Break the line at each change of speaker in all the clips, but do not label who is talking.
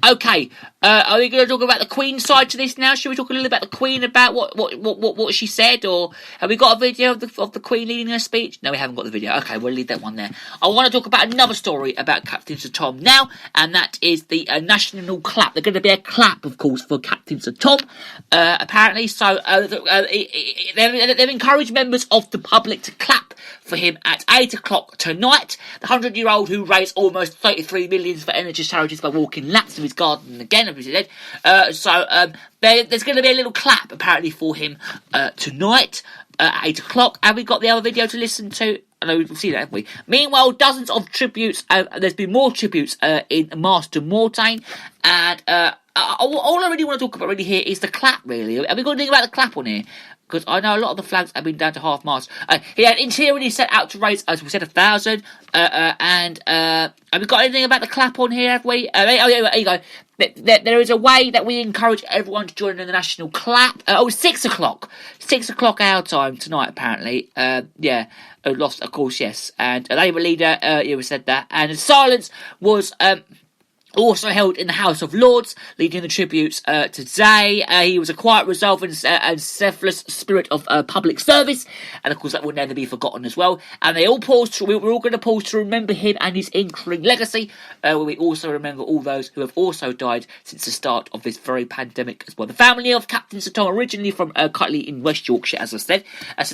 Okay, are we going to talk about the Queen side to this now? Should we talk a little about the Queen, about what she said, or have we got a video of the Queen leading her speech? No, we haven't got the video. Okay, we'll leave that one there. I want to talk about another story about Captain Sir Tom now, and that is the national clap. There's going to be a clap, of course, for Captain Sir Tom, apparently. So they've encouraged members of the public to clap for him at 8 o'clock tonight. The 100-year-old who raised almost 33 million for energy charities by walking laps of his garden again, as he said. There's going to be a little clap apparently for him tonight at 8 o'clock. Have we got the other video to listen to? I know we've seen that, haven't we? Meanwhile, dozens of tributes. There's been more tributes in Master Mortain, and all I really want to talk about really here is the clap. Really, have we got anything about the clap on here? Because I know a lot of the flags have been down to half-mast. He had interiorly set out to raise, as we said, 1,000. And have we got anything about the clap on here, have we? There you go. There is a way that we encourage everyone to join in the national clap. 6 o'clock. 6 o'clock our time tonight, apparently. Lost, of course, yes. And a Labour leader, said that. And silence was also held in the House of Lords, leading the tributes today. He was a quiet, resolve and selfless spirit of public service, and of course that will never be forgotten as well. And they all paused. We're all going to pause to remember him and his enduring legacy, where we also remember all those who have also died since the start of this very pandemic as well. The family of Captain Sir Tom, originally from Cutley in West Yorkshire, as I said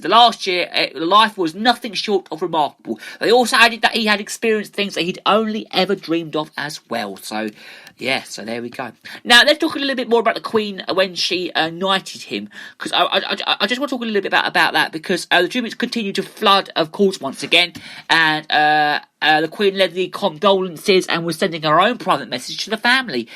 the last year, life was nothing short of remarkable. They also added that he had experienced things that he'd only ever dreamed of as well. So there we go. Now, let's talk a little bit more about the Queen when she knighted him, because I just want to talk a little bit about that, because the tributes continue to flood, of course, once again, and the Queen led the condolences and was sending her own private message to the family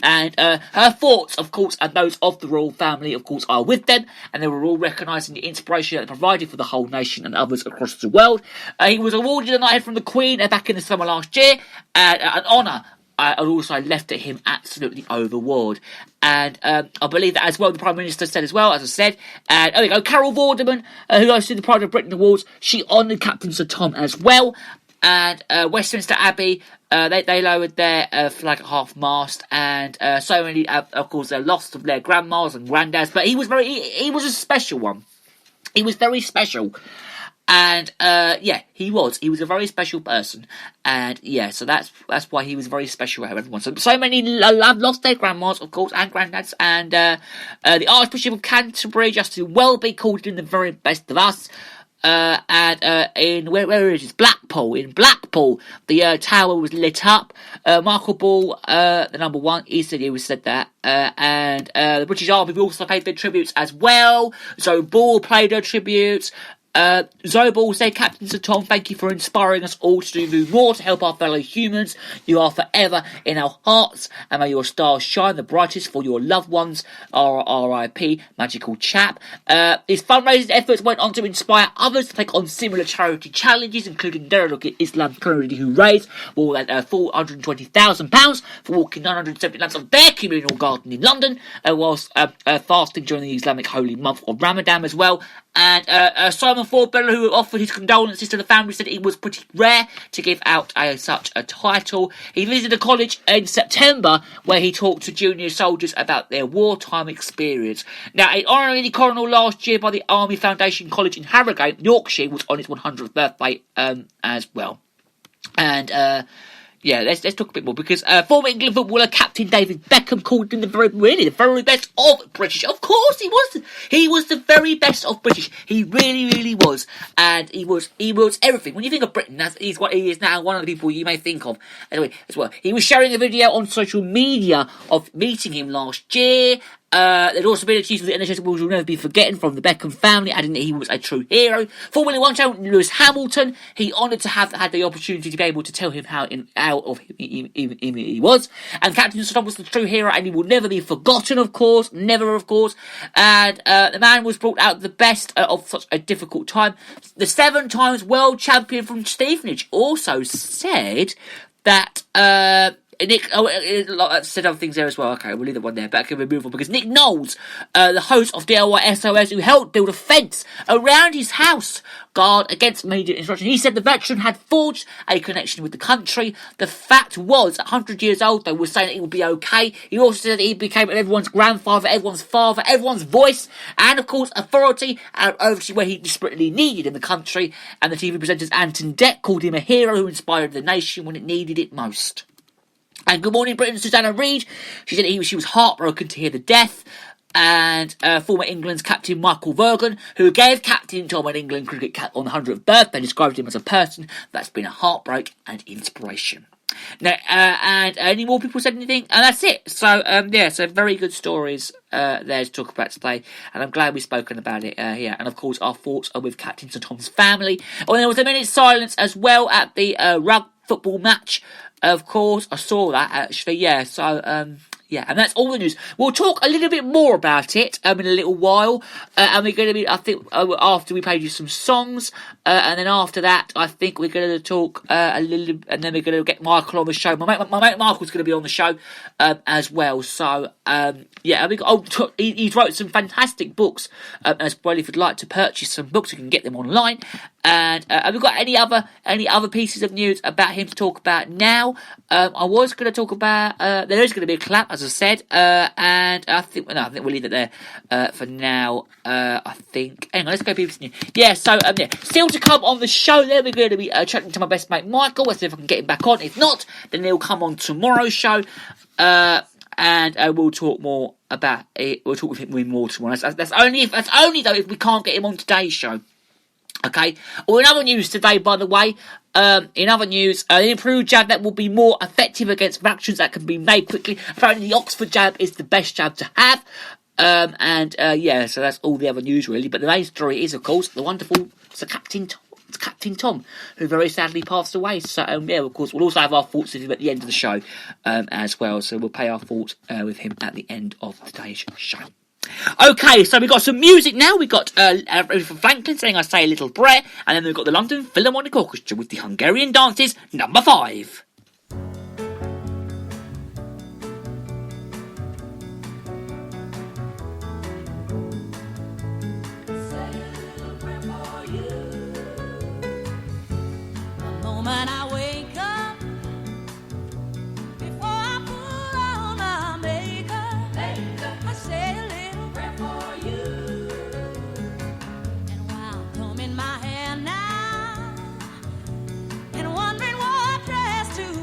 and her thoughts, of course, and those of the royal family, of course, are with them, and they were all recognising the inspiration that they provided for the whole nation and others across the world. He was awarded a knighthood from the Queen back in the summer last year, an honour. And also left at him absolutely overawed. And I believe that as well, the Prime Minister said as well, as I said. And there we go, Carol Vorderman, who hosted the Pride of Britain Awards, she honoured Captain Sir Tom as well. And Westminster Abbey, they lowered their flag at half-mast. And so many, of course, they lost of their grandmas and granddads. But he was a special one. He was very special. And he was a very special person, and so that's why he was very special to everyone. So many have lost their grandmas, of course, and granddads, and the Archbishop of Canterbury, Justin Welby, called him the very best of us. In where is it? Blackpool. In Blackpool, the tower was lit up. Michael Ball, the number one, he said that. And the British Army also paid their tributes as well. So Ball played their tributes. Zobel said, Captain Sir Tom, thank you for inspiring us all to do more to help our fellow humans. You are forever in our hearts, and may your stars shine the brightest for your loved ones. R.I.P. Magical chap. His fundraising efforts went on to inspire others to take on similar charity challenges, including Derelict Islam community, who raised more than £420,000 for walking 970 laps of their communal garden in London, whilst fasting during the Islamic holy month of Ramadan as well. And Simon Forbella, who offered his condolences to the family, said it was pretty rare to give out such a title. He visited a college in September where he talked to junior soldiers about their wartime experience. Now, an honorary coronal last year by the Army Foundation College in Harrogate, Yorkshire, was on his 100th birthday as well. And let's talk a bit more, because former England footballer Captain David Beckham called him the very best of British. Of course he was. He was the very best of British. He really was. And he was everything. When you think of Britain, he is now one of the people you may think of. Anyway, as well. He was sharing a video on social media of meeting him last year. There'd also been a chief of the NHS which will never be forgotten from the Beckham family, adding that he was a true hero. Formula One champion Lewis Hamilton, he honoured to have had the opportunity to be able to tell him how of him he was. And Captain Sir Tom was the true hero, and he will never be forgotten, of course. Never, of course. And the man was brought out the best of such a difficult time. The 7 times world champion from Stevenage also said that Nick said other things there as well. Okay, we'll leave that one there. But okay, we'll move on because Nick Knowles, the host of DIY SOS, who helped build a fence around his house guard against media instruction, he said the veteran had forged a connection with the country. The fact was, 100 years old, they were saying that he would be okay. He also said that he became everyone's grandfather, everyone's father, everyone's voice, and of course authority over where he desperately needed in the country. And the TV presenters Anton Deck called him a hero who inspired the nation when it needed it most. And Good Morning Britain, Susanna Reid, she said she was heartbroken to hear the death. And former England's captain Michael Vaughan, who gave Captain Tom an England cricket cap on the 100th birthday, described him as a person that's been a heartbreak and inspiration. Now, and any more people said anything? And that's it. So, so very good stories there to talk about today. And I'm glad we've spoken about it here. And of course, our thoughts are with Captain Sir Tom's family. Oh, and there was a minute's silence as well at the rugby football match. Of course, I saw that actually, yeah. So, and that's all the news. We'll talk a little bit more about it in a little while. And we're going to be, I think, after we played you some songs. And then after that, I think we're going to talk a little, and then we're going to get Michael on the show. My mate Michael's going to be on the show as well. So, he's wrote some fantastic books as well. If you'd like to purchase some books, you can get them online. And have we got any other pieces of news about him to talk about now? I was going to talk about there is going to be a clap, as I said, and I think we'll leave it there for now. I think. Hang on, let's go pieces of news. Yeah, so still to come on the show. There we're going to be chatting to my best mate Michael. Let's see if I can get him back on. If not, then he'll come on tomorrow's show. And we'll talk more about it. We'll talk with him more tomorrow. That's only though if we can't get him on today's show. Okay. Well, in other news today, by the way, the improved jab that will be more effective against vaccines that can be made quickly. Apparently, the Oxford jab is the best jab to have. So that's all the other news really. But the main story is, of course, the wonderful Sir Captain Tom, who very sadly passed away. So, of course, we'll also have our thoughts with him at the end of the show as well. So we'll pay our thoughts with him at the end of today's show. Okay, so we've got some music now. We've got from Franklin saying I Say a Little Prayer, and then we've got the London Philharmonic Orchestra with the Hungarian Dances, number 5.
When I wake up, before I put on my makeup, I say a little prayer for you. And while combing my hair now, and wondering what dress to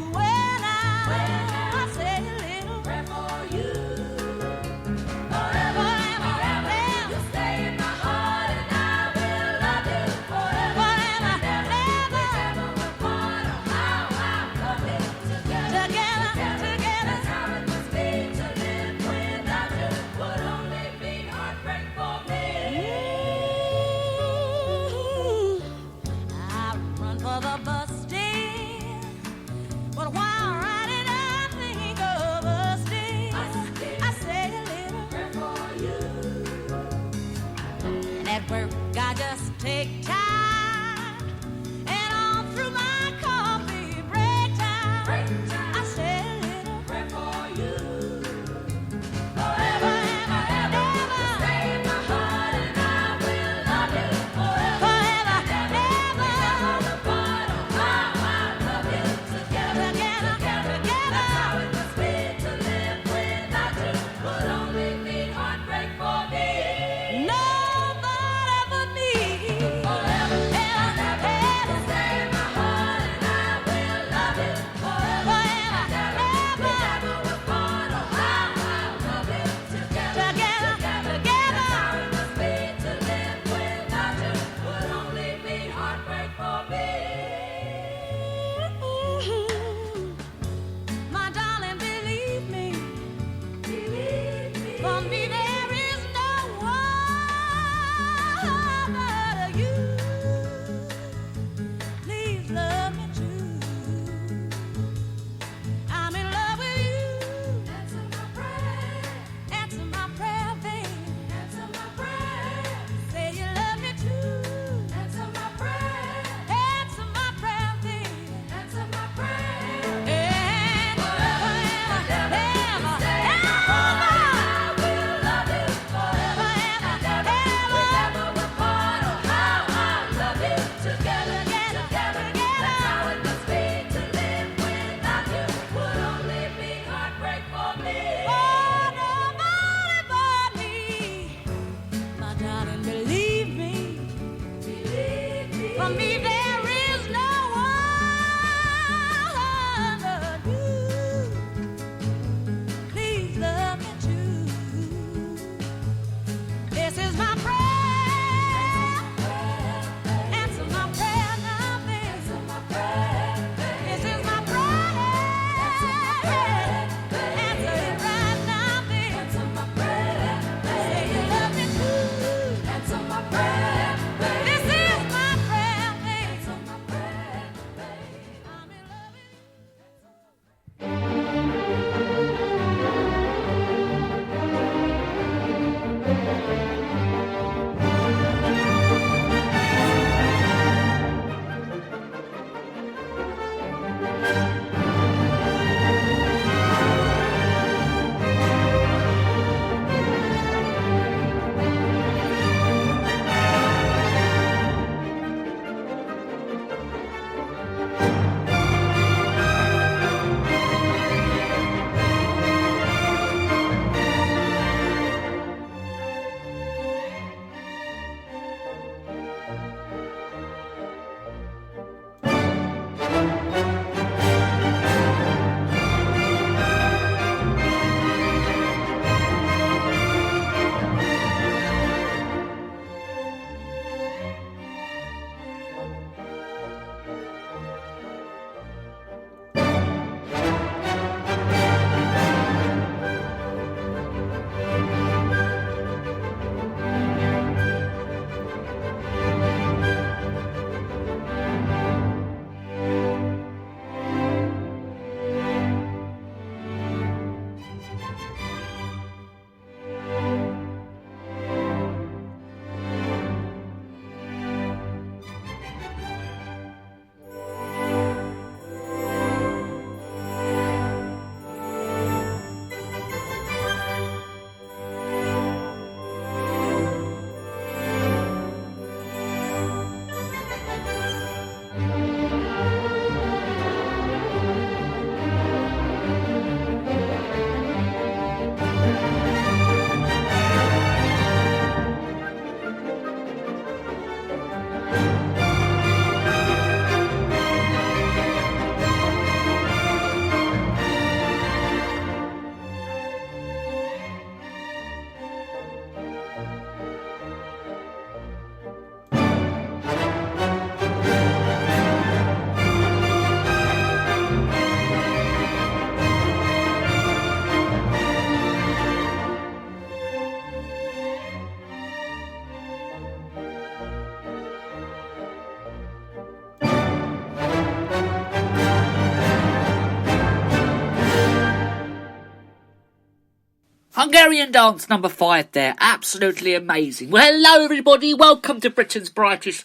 Hungarian dance number 5 there. Absolutely amazing. Well, hello everybody. Welcome to Britain's brightest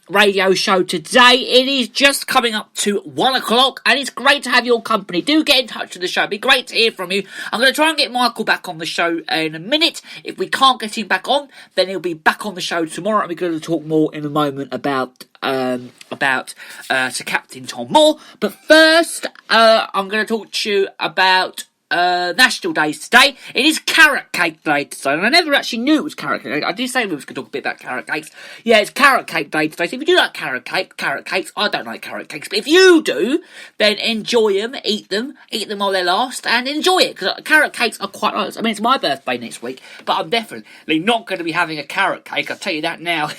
radio show today. It is just coming up to 1 o'clock and it's great to have your company. Do get in touch with the show. It'd be great to hear from you. I'm going to try and get Michael back on the show in a minute. If we can't get him back on, then he'll be back on the show tomorrow and we're going to talk more in a moment about Sir Captain Tom Moore. But first, I'm going to talk to you about national days today. It is carrot cake day today, and I never actually knew it was carrot cake. I did say we was going to talk a bit about carrot cakes. Yeah, it's carrot cake day today. So if you do like carrot cakes, I don't like carrot cakes, but if you do, then enjoy them, eat them while they last, and enjoy it, because carrot cakes are quite nice. I mean, it's my birthday next week, but I'm definitely not going to be having a carrot cake, I'll tell you that now.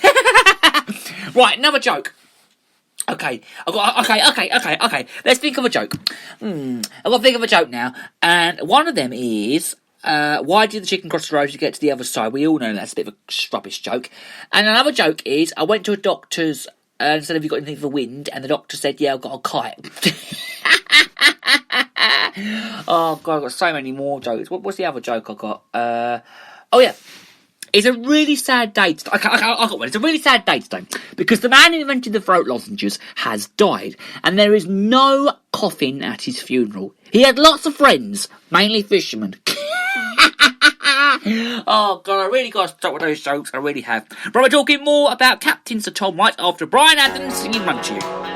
Right, another joke. Okay. Let's think of a joke. I've got to think of a joke now. And one of them is, why did the chicken cross the road to get to the other side? We all know that's a bit of a rubbish joke. And another joke is, I went to a doctor's and said, have you got anything for wind? And the doctor said, yeah, I've got a kite. Oh, God, I've got so many more jokes. What's the other joke I got? Oh, yeah. It's a really sad day today. I got one. It's a really sad day today because the man who invented the throat lozenges has died and there is no coffin at his funeral. He had lots of friends, mainly fishermen. Oh, God, I really got to stop with those jokes. I really have. But we're talking more about Captain Sir Tom right after Brian Adams singing Run to You.